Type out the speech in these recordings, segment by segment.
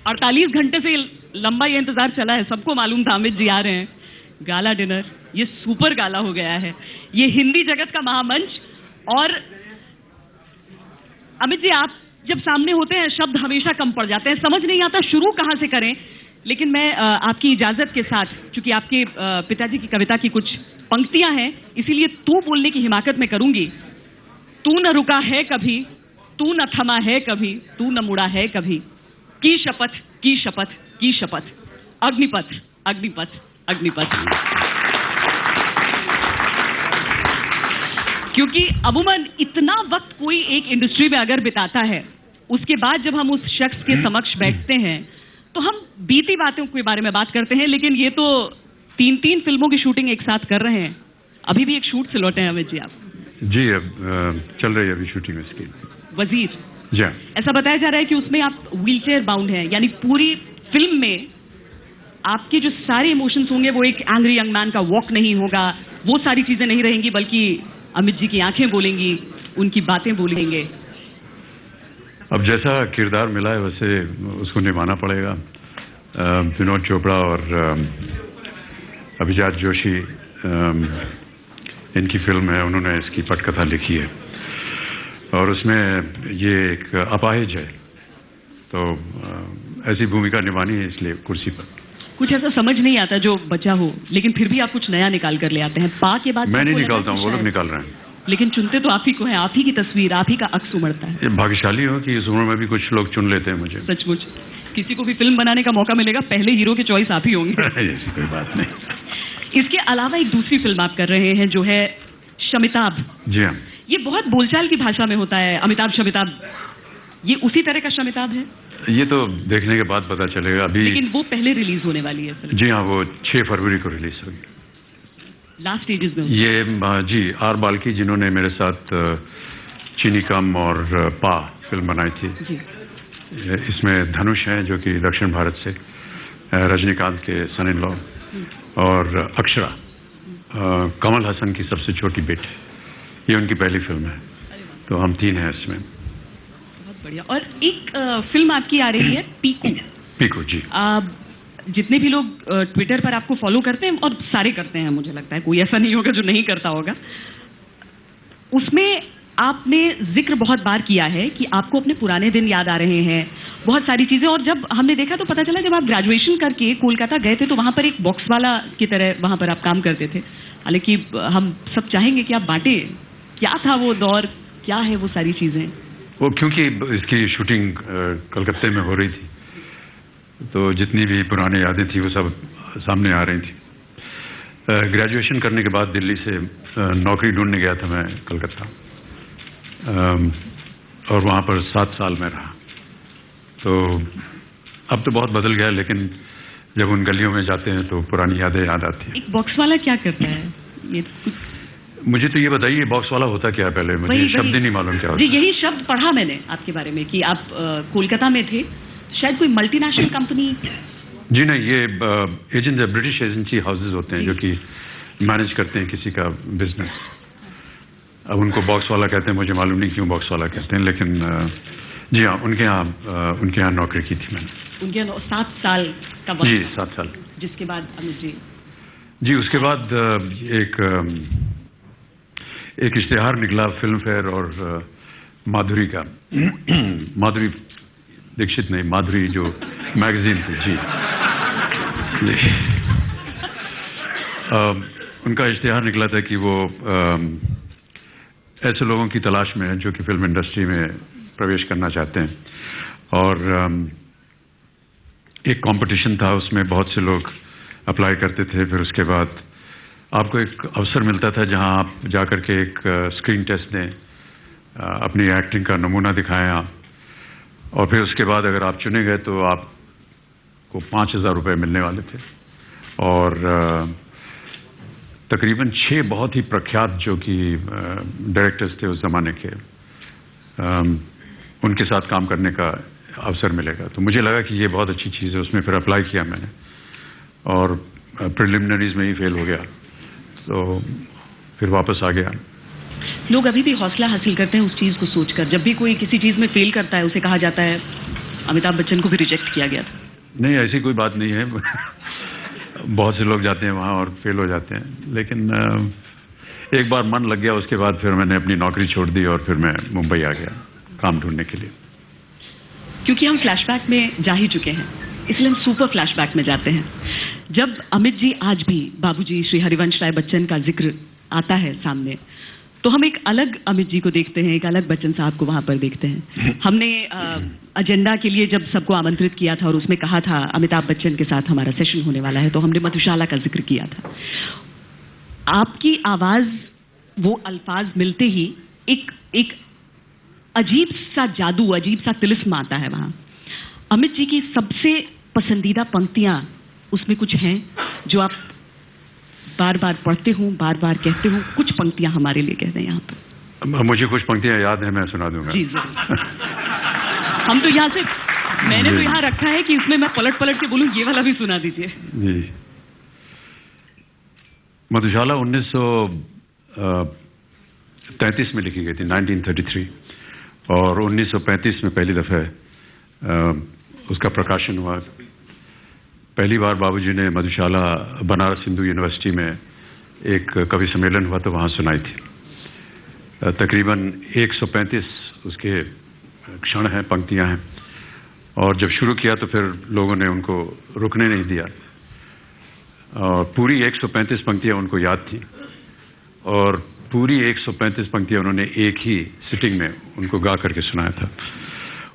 48 घंटे से लंबा ये इंतजार चला है, सबको मालूम था अमित जी आ रहे हैं। गाला डिनर, ये सुपर गाला हो गया है, ये हिंदी जगत का महामंच। और अमित जी, आप जब सामने होते हैं शब्द हमेशा कम पड़ जाते हैं, समझ नहीं आता शुरू कहां से करें। लेकिन मैं आपकी इजाजत के साथ, क्योंकि आपके पिताजी की कविता की कुछ पंक्तियां हैं, इसीलिए तू बोलने की हिमाकत में करूंगी। तू न रुका है कभी, तू न थमा है कभी, तू न मुड़ा है कभी, की शपथ की शपथ की शपथ, अग्निपथ अग्निपथ अग्निपथ। क्योंकि अमूमन इतना वक्त कोई एक इंडस्ट्री में अगर बिताता है, उसके बाद जब हम उस शख्स के समक्ष बैठते हैं तो हम बीती बातों के बारे में बात करते हैं। लेकिन ये तो 3 फिल्मों की शूटिंग एक साथ कर रहे हैं। अभी भी एक शूट से लौटे हैं अमित जी आप? जी, अब चल रही है अभी शूटिंग इसकी। वजीर जी, ऐसा बताया जा रहा है कि उसमें आप व्हीलचेयर बाउंड हैं, यानी पूरी फिल्म में आपके जो सारे इमोशंस होंगे वो एक एंग्री यंग मैन का वॉक नहीं होगा, वो सारी चीजें नहीं रहेंगी, बल्कि अमित जी की आंखें बोलेंगी, उनकी बातें बोलेंगे। अब जैसा किरदार मिला है वैसे उसको निभाना पड़ेगा। विनोद चोपड़ा और अभिजात जोशी इनकी फिल्म है, उन्होंने इसकी पटकथा लिखी है और उसमें ये एक अपाहिज है, तो ऐसी भूमिका निभानी है, इसलिए कुर्सी पर कुछ ऐसा समझ नहीं आता जो बचा हो, लेकिन फिर भी आप कुछ नया निकाल कर ले आते हैं। पा के बाद मैं नहीं निकालता हूँ, वो लोग निकाल रहे हैं। लेकिन चुनते तो आप ही को हैं, आप ही की तस्वीर, आप ही का अक्स उमड़ता है। ये भाग्यशाली हो कि इस उम्र में भी कुछ लोग चुन लेते हैं मुझे। सचमुच किसी को भी फिल्म बनाने का मौका मिलेगा, पहले हीरो के चॉइस आप ही होंगे। ऐसी कोई बात नहीं। इसके अलावा एक दूसरी फिल्म आप कर रहे हैं जो है शमिताभ। जी हाँ। ये बहुत बोलचाल की भाषा में होता है, अमिताभ शमिताभ, ये उसी तरह का शमिताभ है? ये तो देखने के बाद पता चलेगा अभी। लेकिन वो पहले रिलीज होने वाली है फिल्म। जी हाँ, वो 6 फरवरी को रिलीज होगी। लास्ट स्टेजेस में ये जी आर बाल्की, जिन्होंने मेरे साथ चीनी कम और पा फिल्म बनाई थी जी। इसमें धनुष हैं जो कि दक्षिण भारत से, रजनीकांत के सन इन लॉ, और अक्षरा कमल हसन की सबसे छोटी बेटी, ये उनकी पहली फिल्म है, तो हम 3 हैं इसमें। बहुत बढ़िया। और एक फिल्म आपकी आ रही है पीकू। पीकू जी। जितने भी लोग ट्विटर पर आपको फॉलो करते हैं, और सारे करते हैं, मुझे लगता है कोई ऐसा नहीं होगा जो नहीं करता होगा, उसमें आपने जिक्र बहुत बार किया है कि आपको अपने पुराने दिन याद आ रहे हैं, बहुत सारी चीजें। और जब हमने देखा तो पता चला जब आप ग्रेजुएशन करके कोलकाता गए थे तो वहां पर एक बॉक्स वाला की तरह वहां पर आप काम करते थे। हालांकि हम सब चाहेंगे कि आप बांटे, क्या था वो दौर, क्या है वो सारी चीजें? वो क्योंकि इसकी शूटिंग कलकत्ते में हो रही थी, तो जितनी भी पुरानी यादें थी वो सब सामने आ रही थी। ग्रेजुएशन करने के बाद दिल्ली से नौकरी ढूंढने गया था मैं कलकत्ता, और वहाँ पर 7 साल में रहा। तो अब तो बहुत बदल गया, लेकिन जब उन गलियों में जाते हैं तो पुरानी यादें याद आती हैं। एक बॉक्स वाला क्या करता है? ये मुझे तो ये बताइए, बॉक्स वाला होता क्या है? पहले मुझे शब्द ही नहीं मालूम क्या होता। जी, यही शब्द पढ़ा मैंने आपके बारे में कि आप कोलकाता में थे, शायद कोई मल्टीनेशनल कंपनी। जी नहीं, ये एजेंट ब्रिटिश एजेंसी हाउसेज होते हैं जो कि मैनेज करते हैं किसी का बिजनेस। अब उनको बॉक्स वाला कहते हैं, मुझे मालूम नहीं क्यों बॉक्स वाला कहते हैं, लेकिन जी हाँ, उनके यहाँ नौकरी की थी मैंने। उनके यहाँ 7 साल का वक्त? जी 7 साल। जिसके बाद अमित जी उसके बाद एक इश्तेहार निकला फिल्म फेयर और माधुरी का। माधुरी दीक्षित नहीं, माधुरी जो मैगजीन थी। जी उनका इश्तेहार निकला था कि वो ऐसे लोगों की तलाश में है जो कि फिल्म इंडस्ट्री में प्रवेश करना चाहते हैं, और एक कंपटीशन था, उसमें बहुत से लोग अप्लाई करते थे। फिर उसके बाद आपको एक अवसर मिलता था जहां आप जाकर के एक स्क्रीन टेस्ट दें, अपनी एक्टिंग का नमूना दिखाएं आप, और फिर उसके बाद अगर आप चुने गए तो आपको 5,000 रुपये मिलने वाले थे। और तकरीबन 6 बहुत ही प्रख्यात जो कि डायरेक्टर्स थे उस ज़माने के, उनके साथ काम करने का अवसर मिलेगा। तो मुझे लगा कि ये बहुत अच्छी चीज़ है, उसमें फिर अप्लाई किया मैंने, और प्रिलिमिनरीज में ही फेल हो गया, तो फिर वापस आ गया। लोग अभी भी हौसला हासिल करते हैं उस चीज़ को सोचकर, जब भी कोई किसी चीज़ में फेल करता है उसे कहा जाता है अमिताभ बच्चन को भी रिजेक्ट किया गया था। नहीं, ऐसी कोई बात नहीं है। बहुत से लोग जाते हैं वहाँ और फेल हो जाते हैं, लेकिन एक बार मन लग गया, उसके बाद फिर मैंने अपनी नौकरी छोड़ दी और फिर मैं मुंबई आ गया काम ढूंढने के लिए। क्योंकि हम फ्लैशबैक में जा ही चुके हैं, इसलिए हम सुपर फ्लैशबैक में जाते हैं। जब अमित जी आज भी बाबूजी श्री हरिवंश राय बच्चन का जिक्र आता है सामने, तो हम एक अलग अमित जी को देखते हैं, एक अलग बच्चन साहब को वहां पर देखते हैं। हमने एजेंडा के लिए जब सबको आमंत्रित किया था और उसमें कहा था अमिताभ बच्चन के साथ हमारा सेशन होने वाला है, तो हमने मधुशाला का जिक्र किया था। आपकी आवाज, वो अल्फाज मिलते ही एक अजीब सा जादू, अजीब सा तिलिस्म आता है वहां। अमित जी की सबसे पसंदीदा पंक्तियां उसमें कुछ हैं जो आप बार बार पढ़ते हो, बार बार कहते हो? कुछ पंक्तियां हमारे लिए कह दें यहाँ पर। मुझे कुछ पंक्तियां याद है, मैं सुना दूंगा। जी जरूर। हम तो यहाँ से, मैंने तो यहाँ रखा है कि इसमें मैं पलट पलट के बोलूं, ये वाला भी सुना दीजिए। जी। मधुशाला 1933 में लिखी गई थी, 1933, और 1935 में पहली दफे उसका प्रकाशन हुआ। पहली बार बाबूजी ने मधुशाला बनारस हिंदू यूनिवर्सिटी में एक कवि सम्मेलन हुआ तो वहाँ सुनाई थी। तकरीबन 135 उसके क्षण हैं, पंक्तियाँ हैं, और जब शुरू किया तो फिर लोगों ने उनको रुकने नहीं दिया और पूरी 135 पंक्तियाँ उनको याद थी और पूरी 135 पंक्तियाँ उन्होंने एक ही सिटिंग में उनको गा करके सुनाया था।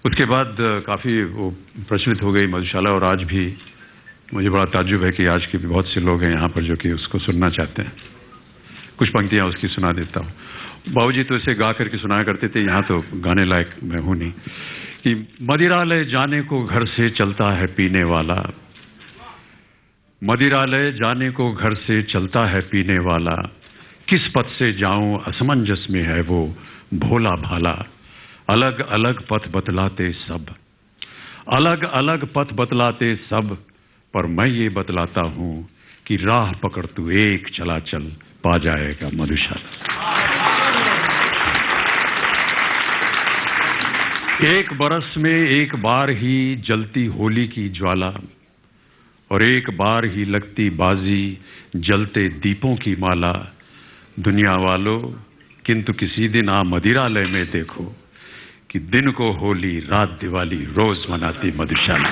उसके बाद काफ़ी वो प्रचलित हो गई मधुशाला, और आज भी मुझे बड़ा ताज्जुब है कि आज के भी बहुत से लोग हैं यहाँ पर जो कि उसको सुनना चाहते हैं। कुछ पंक्तियाँ उसकी सुना देता हूँ। बाबूजी तो इसे गा करके सुनाया करते थे, यहाँ तो गाने लायक मैं हूँ नहीं। कि मदिरालय जाने को घर से चलता है पीने वाला, मदिरालय जाने को घर से चलता है पीने वाला, किस पथ से जाऊं असमंजस में है वो भोला भाला। अलग अलग पथ बतलाते सब, अलग अलग पथ बतलाते सब, पर मैं ये बतलाता हूं कि राह पकड़ तू एक चला चल, पा जाएगा मधुशाला। एक बरस में एक बार ही जलती होली की ज्वाला, और एक बार ही लगती बाजी जलते दीपों की माला। दुनिया वालों, किंतु किसी दिन आ मदिरालय में देखो कि दिन को होली रात दिवाली रोज मनाती मधुशाला।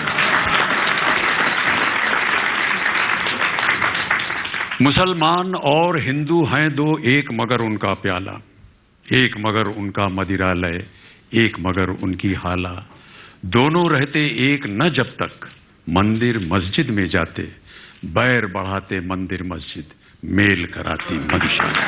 मुसलमान और हिंदू हैं दो, एक मगर उनका प्याला, एक मगर उनका मदिरालय, एक मगर उनकी हाला। दोनों रहते एक न जब तक मंदिर मस्जिद में जाते, बैर बढ़ाते मंदिर मस्जिद, मेल कराती मधुशाला।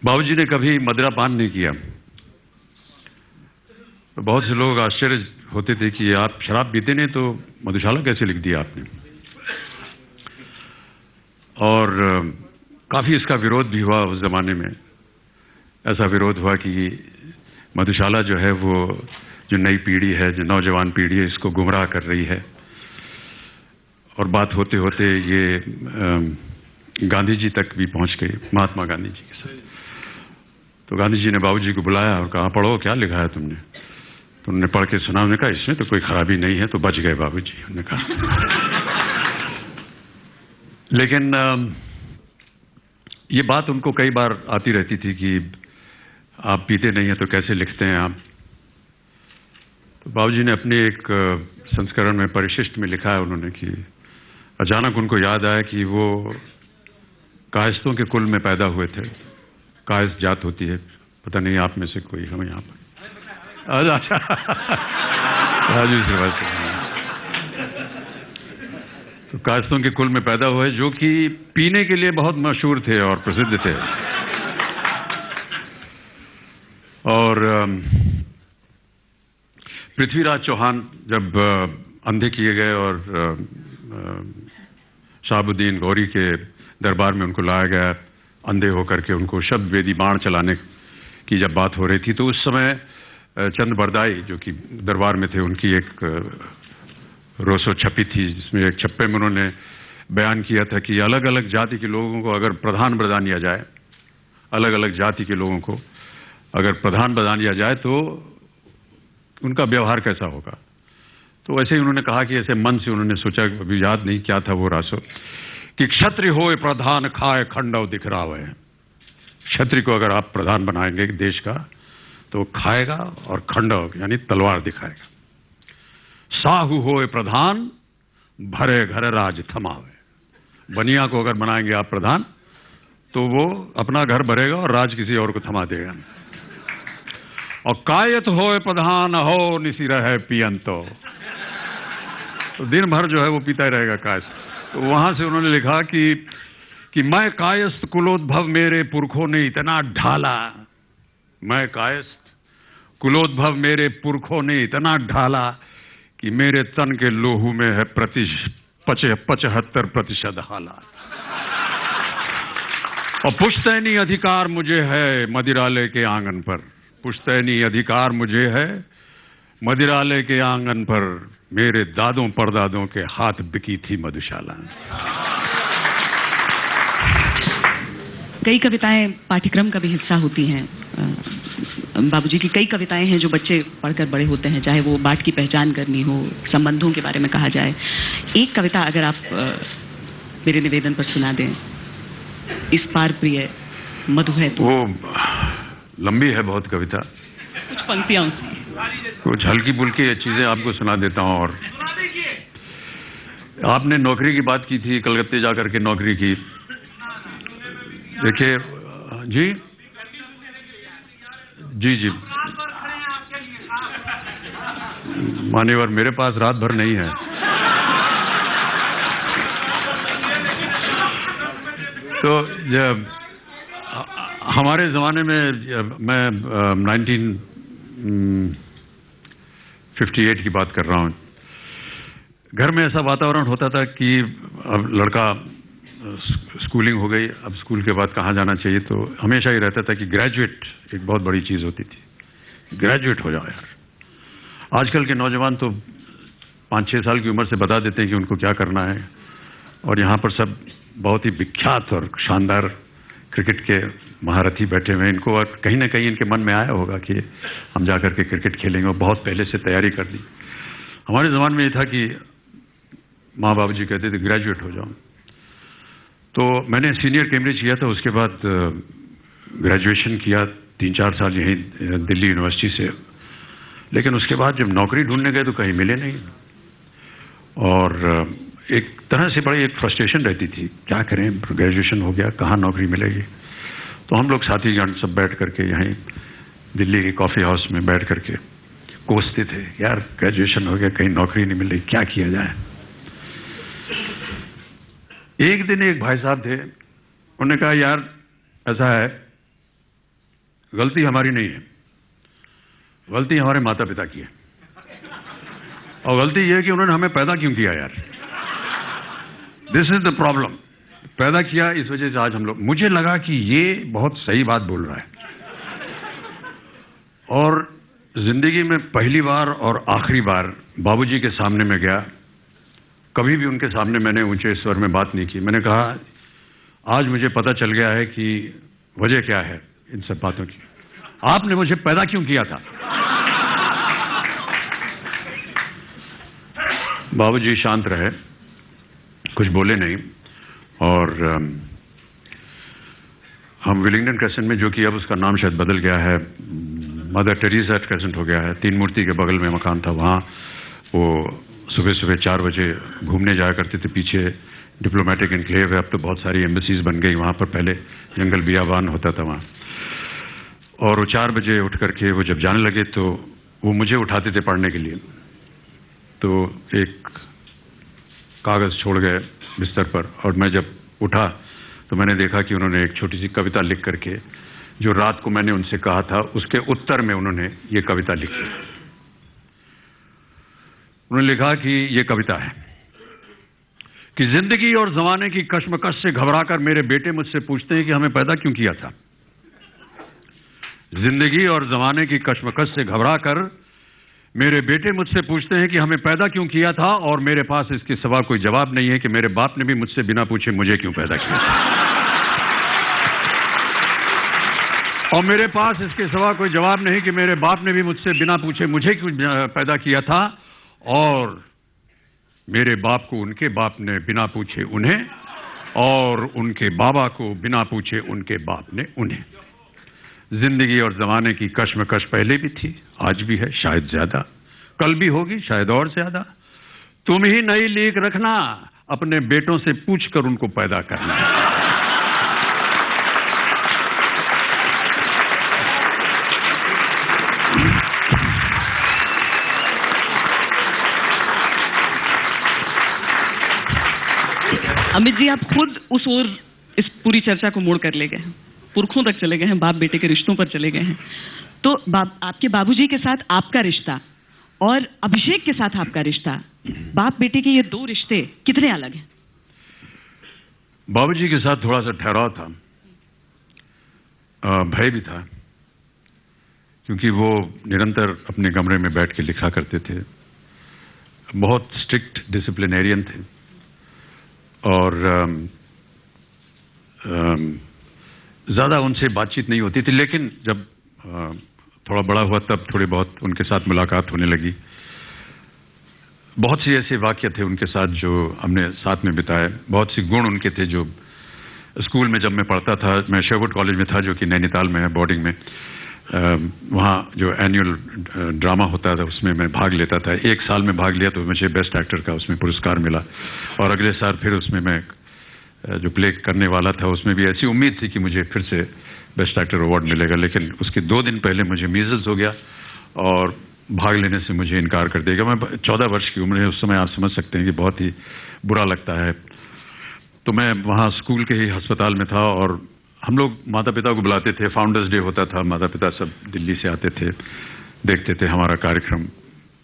बाबूजी ने कभी मदिरा पान नहीं किया। तो बहुत से लोग आश्चर्य होते थे कि आप शराब पीते नहीं तो मधुशाला कैसे लिख दिया आपने। और काफी इसका विरोध भी हुआ उस जमाने में। ऐसा विरोध हुआ कि मधुशाला जो है वो जो नई पीढ़ी है, जो नौजवान पीढ़ी है, इसको गुमराह कर रही है। और बात होते होते ये गांधी जी तक भी पहुंच गई, महात्मा गांधी जी के साथ। तो गांधी जी ने बाबूजी को बुलाया और कहा, पढ़ो क्या लिखा है तुमने। तो उन्होंने पढ़ के सुना। उन्होंने कहा इसमें तो कोई खराबी नहीं है। तो बच गए बाबूजी, उन्होंने कहा। लेकिन ये बात उनको कई बार आती रहती थी कि आप पीते नहीं हैं तो कैसे लिखते हैं आप। तो बाबूजी ने अपने एक संस्करण में परिशिष्ट में लिखा है उन्होंने कि अचानक उनको याद आया कि वो कायस्तों के कुल में पैदा हुए थे। कायस्त जात होती है, पता नहीं आप में से कोई हम यहाँ पर। अच्छा, तो कायस्तों के कुल में पैदा हुए जो कि पीने के लिए बहुत मशहूर थे और प्रसिद्ध थे। और पृथ्वीराज चौहान जब अंधे किए गए और शहाबुद्दीन गौरी के दरबार में उनको लाया गया अंधे होकर के, उनको शब्द वेदी बाण चलाने की जब बात हो रही थी, तो उस समय चंद बरदाई जो कि दरबार में थे, उनकी एक रोसो छपी थी जिसमें एक छप्पे में उन्होंने बयान किया था कि अलग अलग जाति के लोगों को अगर प्रधान बना दिया जाए, अलग अलग जाति के लोगों को अगर प्रधान बना लिया जाए तो उनका व्यवहार कैसा होगा। तो वैसे ही उन्होंने कहा कि ऐसे मन से उन्होंने सोचा, अभी याद नहीं क्या था वो रासो, कि क्षत्रिय होए प्रधान खाए खंडव दिखरावे। क्षत्रिय को अगर आप प्रधान बनाएंगे देश का तो वो खाएगा और खंडव यानी तलवार दिखाएगा। साहू होए प्रधान भरे घर राज थमावे। बनिया को अगर बनाएंगे आप प्रधान तो वो अपना घर भरेगा और राज किसी और को थमा देगा। और कायत होए प्रधान हो निसी रहे पियंतो। तो दिन भर जो है वो पीता ही रहेगा कायस। तो वहां से उन्होंने लिखा कि मैं कायस्थ कुलोद्भव मेरे पुरखों ने इतना ढाला। मैं कायस्थ कुलोद्भव मेरे पुरखों ने इतना ढाला कि मेरे तन के लोहू में है 75% हाला। और पुश्तैनी अधिकार मुझे है मदिरालय के आंगन पर। पुश्तैनी अधिकार मुझे है मदिरालय के आंगन पर। मेरे दादों परदादों के हाथ बिकी थी मधुशाला। कई कविताएं पाठ्यक्रम का भी हिस्सा होती हैं। बाबूजी की कई कविताएं हैं जो बच्चे पढ़कर बड़े होते हैं, चाहे वो बाट की पहचान करनी हो, संबंधों के बारे में कहा जाए। एक कविता अगर आप मेरे निवेदन पर सुना दें, इस पार प्रिय मधु है तो। वो लंबी है बहुत कविता, कुछ पंक्तियां उसकी, कुछ हल्की फुल्की चीजें आपको सुना देता हूं। और आपने नौकरी की बात की थी, कलकत्ते जाकर के नौकरी की। देखिए जी जी जी मान्यवर, मेरे पास रात भर नहीं है। तो जब हमारे ज़माने में, मैं 1958 की बात कर रहा हूँ, घर में ऐसा वातावरण होता था कि अब लड़का स्कूलिंग हो गई, अब स्कूल के बाद कहाँ जाना चाहिए, तो हमेशा ही रहता था कि ग्रेजुएट एक बहुत बड़ी चीज़ होती थी। ग्रेजुएट हो जाओ यार। आजकल के नौजवान तो 5-6 साल की उम्र से बता देते हैं कि उनको क्या करना है। और यहाँ पर सब बहुत ही विख्यात और शानदार क्रिकेट के महारथी बैठे हुए हैं। इनको और कहीं ना कहीं इनके मन में आया होगा कि हम जाकर के क्रिकेट खेलेंगे, और बहुत पहले से तैयारी कर दी। हमारे ज़माने में ये था कि माँ बाबू जी कहते थे ग्रेजुएट हो जाओ। तो मैंने सीनियर कैम्ब्रिज किया था, उसके बाद ग्रेजुएशन किया 3-4 साल यहीं दिल्ली यूनिवर्सिटी से। लेकिन उसके बाद जब नौकरी ढूंढने गए तो कहीं मिले नहीं, और एक तरह से बड़ी एक फ्रस्ट्रेशन रहती थी, क्या करें, ग्रेजुएशन हो गया, कहाँ नौकरी मिलेगी। तो हम लोग साथीगण सब बैठ करके यहीं दिल्ली के कॉफ़ी हाउस में बैठ करके कोसते थे, यार ग्रेजुएशन हो गया, कहीं नौकरी नहीं मिल रही, क्या किया जाए। एक दिन एक भाई साहब थे, उन्होंने कहा यार ऐसा है, गलती हमारी नहीं है, गलती हमारे माता पिता की है। और गलती यह है कि उन्होंने हमें पैदा क्यों किया यार। This is the problem. पैदा किया, इस वजह से आज हम लोग। मुझे लगा कि ये बहुत सही बात बोल रहा है। और जिंदगी में पहली बार और आखिरी बार बाबूजी के सामने में गया। कभी भी उनके सामने मैंने ऊंचे स्वर में बात नहीं की। मैंने कहा आज मुझे पता चल गया है कि वजह क्या है इन सब बातों की। आपने मुझे पैदा क्यों किया था। बाबूजी शांत रहे, कुछ बोले नहीं। और हम विलिंगडन क्रेसेंट में, जो कि अब उसका नाम शायद बदल गया है, मदर टेरेसा क्रेसेंट हो गया है, 3 मूर्ति के बगल में मकान था, वहाँ वो सुबह सुबह 4 बजे घूमने जाया करते थे। पीछे डिप्लोमेटिक एनक्लेव है, अब तो बहुत सारी एम्बेसीज बन गई वहाँ पर, पहले जंगल बियाबान होता था वहाँ। और वो 4 बजे उठ करके वो जब जाने लगे तो वो मुझे उठाते थे पढ़ने के लिए। तो एक कागज़ छोड़ गए बिस्तर पर, और मैं जब उठा तो मैंने देखा कि उन्होंने एक छोटी सी कविता लिख करके, जो रात को मैंने उनसे कहा था, उसके उत्तर में उन्होंने ये कविता लिखी। उन्होंने लिखा कि ये कविता है कि जिंदगी और जमाने की कश्मकश से घबराकर मेरे बेटे मुझसे पूछते हैं कि हमें पैदा क्यों किया था। जिंदगी और जमाने की कश्मकश से घबराकर मेरे बेटे मुझसे पूछते हैं कि हमें पैदा क्यों किया था, और मेरे पास इसके सिवा कोई जवाब नहीं है कि मेरे बाप ने भी मुझसे बिना पूछे मुझे क्यों पैदा किया था। और मेरे पास इसके सिवा कोई जवाब नहीं कि मेरे बाप ने भी मुझसे बिना पूछे मुझे क्यों पैदा किया था, और मेरे बाप को उनके बाप ने बिना पूछे उन्हें, और उनके बाबा को बिना पूछे उनके बाप ने उन्हें। जिंदगी और जमाने की कश्मकश पहले भी थी, आज भी है, शायद ज्यादा, कल भी होगी, शायद और ज्यादा। तुम ही नई लीक रखना, अपने बेटों से पूछकर उनको पैदा करना। अमित जी, आप खुद उस ओर इस पूरी चर्चा को मोड़ कर ले गए हैं, पुरखों तक चले गए हैं, बाप बेटे के रिश्तों पर चले गए हैं। तो आपके बाबूजी के साथ आपका रिश्ता और अभिषेक के साथ आपका रिश्ता, बाप बेटे के ये दो रिश्ते कितने अलग हैं? बाबूजी के साथ थोड़ा सा ठहराव था, भय भी था, क्योंकि वो निरंतर अपने कमरे में बैठ के लिखा करते थे, बहुत स्ट्रिक्ट डिसिप्लिनेरियन थे, और ज़्यादा उनसे बातचीत नहीं होती थी। लेकिन जब थोड़ा बड़ा हुआ तब थोड़ी बहुत उनके साथ मुलाकात होने लगी। बहुत सी ऐसे वाक़या थे उनके साथ जो हमने साथ में बिताए, बहुत सी गुण उनके थे जो स्कूल में जब मैं पढ़ता था, मैं शेरवुड कॉलेज में था जो कि नैनीताल में है, बोर्डिंग में, वहाँ जो एनुअल ड्रामा होता था उसमें मैं भाग लेता था। एक साल में भाग लिया तो मुझे बेस्ट एक्टर का उसमें पुरस्कार मिला, और अगले साल फिर उसमें मैं जो प्ले करने वाला था उसमें भी ऐसी उम्मीद थी कि मुझे फिर से बेस्ट एक्टर अवार्ड मिलेगा। लेकिन उसके 2 दिन पहले मुझे मीजल्स हो गया और भाग लेने से मुझे इनकार कर देगा। मैं 14 वर्ष की उम्र है, उस समय आप समझ सकते हैं कि बहुत ही बुरा लगता है। तो मैं वहाँ स्कूल के ही अस्पताल में था, और हम लोग माता पिता को बुलाते थे, फाउंडर्स डे होता था, माता पिता सब दिल्ली से आते थे, देखते थे हमारा कार्यक्रम,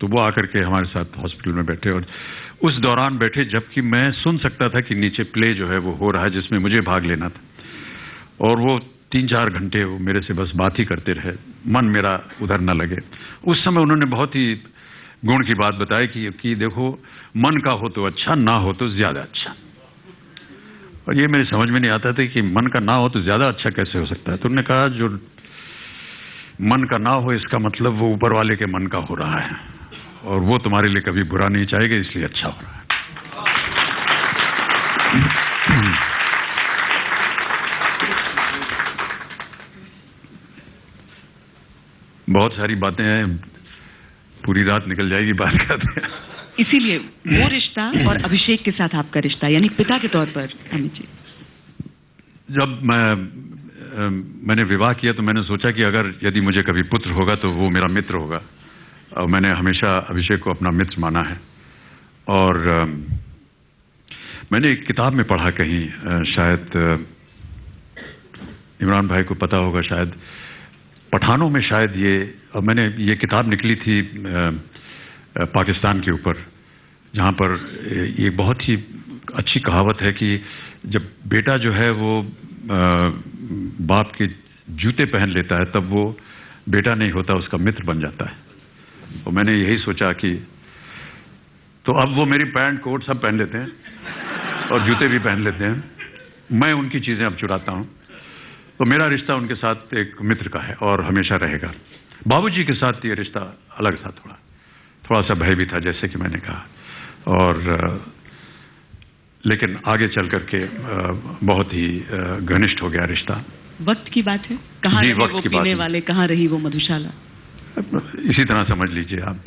तो वो आकर के हमारे साथ हॉस्पिटल में बैठे, और उस दौरान बैठे जबकि मैं सुन सकता था कि नीचे प्ले जो है वो हो रहा है जिसमें मुझे भाग लेना था, और वो 3-4 घंटे वो मेरे से बस बात ही करते रहे, मन मेरा उधर न लगे। उस समय उन्होंने बहुत ही गुण की बात बताई कि देखो, मन का हो तो अच्छा, ना हो तो ज्यादा अच्छा। और ये मेरी समझ में नहीं आता था कि मन का ना हो तो ज्यादा अच्छा कैसे हो सकता है। तो उन्होंने कहा जो मन का ना हो इसका मतलब वो ऊपर वाले के मन का हो रहा है, और वो तुम्हारे लिए कभी बुरा नहीं चाहेगा, इसलिए अच्छा हो रहा है। बहुत सारी बातें हैं, पूरी रात निकल जाएगी बात करते हैं। इसीलिए वो रिश्ता और अभिषेक के साथ आपका रिश्ता, यानी पिता के तौर पर। अमित जी, जब मैंने विवाह किया तो मैंने सोचा कि अगर यदि मुझे कभी पुत्र होगा तो वो मेरा मित्र होगा, और मैंने हमेशा अभिषेक को अपना मित्र माना है। और मैंने एक किताब में पढ़ा कहीं, शायद इमरान भाई को पता होगा, शायद पठानों में शायद ये, और मैंने ये किताब निकली थी पाकिस्तान के ऊपर, जहाँ पर ये बहुत ही अच्छी कहावत है कि जब बेटा जो है वो बाप के जूते पहन लेता है तब वो बेटा नहीं होता, उसका मित्र बन जाता है। तो मैंने यही सोचा कि तो अब वो मेरी पैंट कोट सब पहन लेते हैं और जूते भी पहन लेते हैं, मैं उनकी चीज़ें अब चुराता हूँ। तो मेरा रिश्ता उनके साथ एक मित्र का है और हमेशा रहेगा। बाबूजी के साथ ये रिश्ता अलग था, थोड़ा सा भय भी था जैसे कि मैंने कहा, और लेकिन आगे चल करके बहुत ही घनिष्ठ हो गया रिश्ता। वक्त की बात है, कहाँ रहे वो पीने वाले, कहाँ रही वो मधुशाला, इसी तरह समझ लीजिए आप।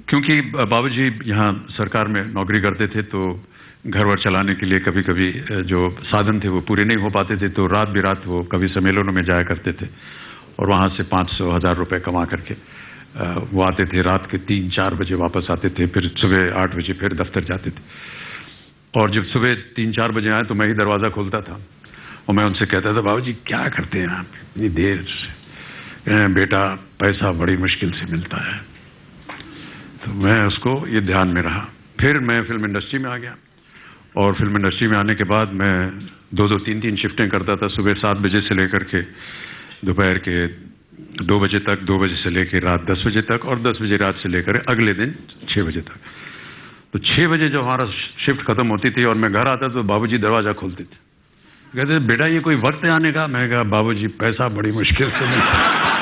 क्योंकि बाबूजी यहाँ सरकार में नौकरी करते थे, तो घर वर चलाने के लिए कभी कभी जो साधन थे वो पूरे नहीं हो पाते थे, तो रात बिरात वो कभी सम्मेलनों में जाया करते थे, और वहाँ से 500-1000 रुपये कमा करके वो आते थे, रात के 3-4 बजे वापस आते थे, फिर सुबह 8 बजे फिर दफ्तर जाते थे। और जब सुबह 3-4 बजे आए तो मैं ही दरवाज़ा खोलता था और मैं उनसे कहता था, बाबूजी क्या करते हैं आप इतनी देर से? बेटा पैसा बड़ी मुश्किल से मिलता है। तो मैं उसको ये ध्यान में रहा। फिर मैं फिल्म इंडस्ट्री में आ गया, और फिल्म इंडस्ट्री में आने के बाद मैं 2-2, 3-3 शिफ्टें करता था, सुबह 7 बजे से लेकर के दोपहर के 2 बजे तक, 2 बजे से लेकर रात 10 बजे तक, और 10 बजे रात से लेकर अगले दिन 6 बजे तक। तो 6 बजे जब हमारा शिफ्ट खत्म होती थी और मैं घर आता तो बाबूजी दरवाज़ा खोलते थे कहते बेटा ये कोई वक्त है आने का? मैं कहा बाबूजी पैसा बड़ी मुश्किल से मिलता है।